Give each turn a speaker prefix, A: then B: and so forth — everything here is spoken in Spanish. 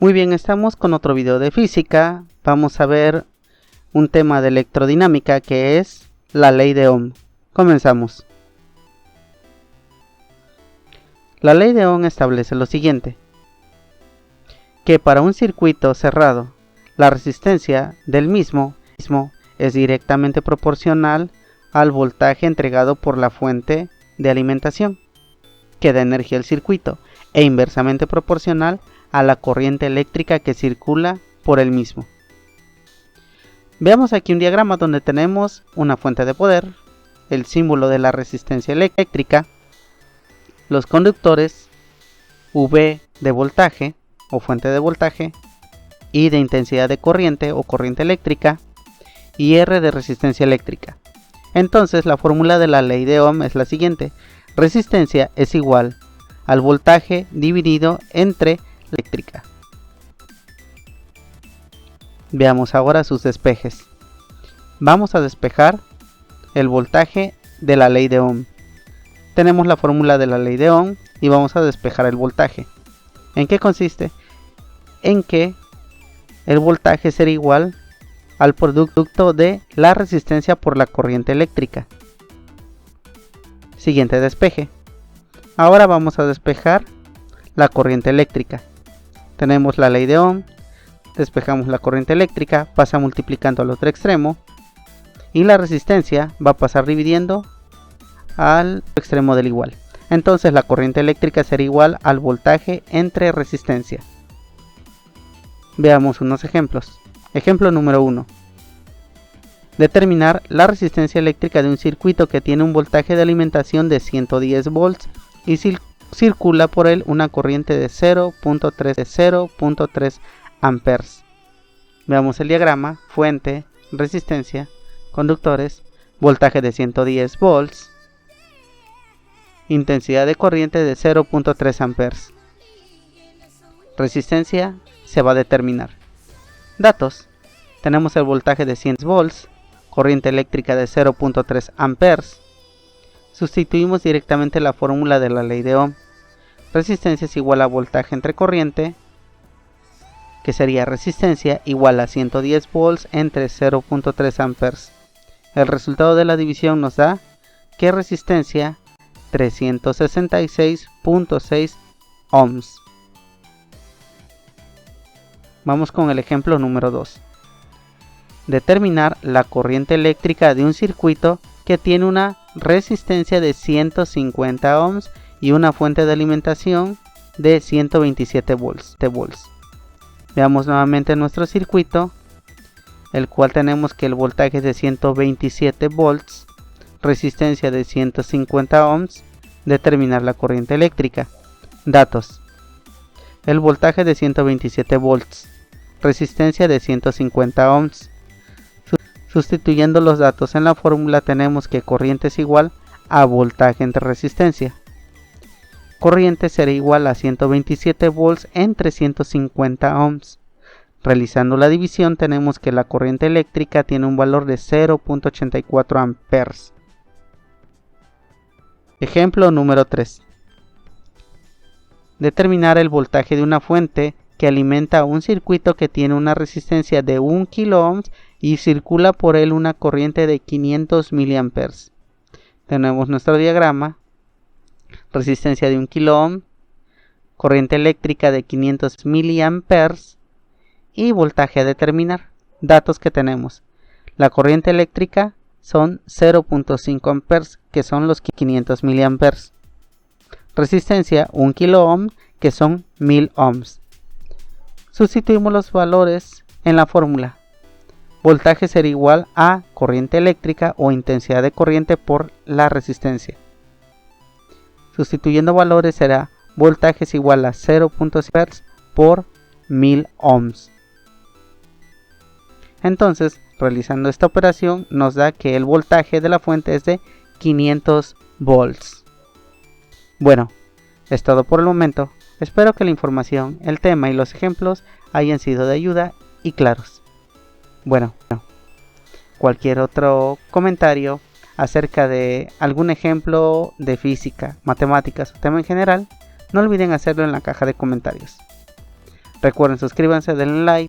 A: Muy bien, estamos con otro video de física. Vamos a ver un tema de electrodinámica que es la ley de Ohm. Comenzamos. La ley de Ohm establece lo siguiente: que para un circuito cerrado, la resistencia del mismo es directamente proporcional al voltaje entregado por la fuente de alimentación que da energía al circuito, e inversamente proporcional a la corriente eléctrica que circula por el mismo. Veamos aquí un diagrama donde tenemos una fuente de poder, el símbolo de la resistencia eléctrica, los conductores, V de voltaje o fuente de voltaje, I de intensidad de corriente o corriente eléctrica y R de resistencia eléctrica. Entonces la fórmula de la ley de Ohm es la siguiente: resistencia es igual al voltaje dividido entre eléctrica. Veamos ahora sus despejes. Vamos a despejar el voltaje de la ley de Ohm. Tenemos la fórmula de la ley de Ohm y vamos a despejar el voltaje. ¿En qué consiste? En que el voltaje será igual al producto de la resistencia por la corriente eléctrica. Siguiente despeje. Ahora vamos a despejar la corriente eléctrica. Tenemos la ley de Ohm, despejamos la corriente eléctrica, pasa multiplicando al otro extremo y la resistencia va a pasar dividiendo al extremo del igual. Entonces la corriente eléctrica será igual al voltaje entre resistencia. Veamos unos ejemplos. Ejemplo número 1. Determinar la resistencia eléctrica de un circuito que tiene un voltaje de alimentación de 110 volts y circula por él una corriente de 0.3 amperes. Veamos el diagrama: fuente, resistencia, conductores, voltaje de 110 volts, intensidad de corriente de 0.3 amperes. Resistencia se va a determinar. Datos: tenemos el voltaje de 100 volts, corriente eléctrica de 0.3 amperes. Sustituimos directamente la fórmula de la ley de Ohm. Resistencia es igual a voltaje entre corriente, que sería resistencia igual a 110 volts entre 0.3 amperes. El resultado de la división nos da que resistencia 366.6 ohms. Vamos con el ejemplo número 2. Determinar la corriente eléctrica de un circuito que tiene una resistencia de 150 ohms y una fuente de alimentación de 127 volts. Veamos nuevamente nuestro circuito, el cual tenemos que el voltaje es de 127 volts, resistencia de 150 ohms, determinar la corriente eléctrica. Datos: el voltaje de 127 volts, resistencia de 150 ohms. Sustituyendo los datos en la fórmula tenemos que corriente es igual a voltaje entre resistencia. Corriente será igual a 127 volts entre 150 ohms. Realizando la división tenemos que la corriente eléctrica tiene un valor de 0.84 amperes. Ejemplo número 3. Determinar el voltaje de una fuente que alimenta un circuito que tiene una resistencia de 1 kΩ y circula por él una corriente de 500 mA. Tenemos nuestro diagrama: resistencia de 1 kΩ, corriente eléctrica de 500 mA y voltaje a determinar. Datos que tenemos: la corriente eléctrica son 0.5 amperes, que son los 500 mA. Resistencia 1 kΩ, que son 1000 ohms. Sustituimos los valores en la fórmula. Voltaje será igual a corriente eléctrica o intensidad de corriente por la resistencia. Sustituyendo valores será voltaje es igual a 0.6 amperes por 1000 ohms. Entonces, realizando esta operación nos da que el voltaje de la fuente es de 500 volts. Bueno, es todo por el momento. Espero que la información, el tema y los ejemplos hayan sido de ayuda y claros. Bueno, cualquier otro comentario acerca de algún ejemplo de física, matemáticas o tema en general, no olviden hacerlo en la caja de comentarios. Recuerden, suscríbanse, denle like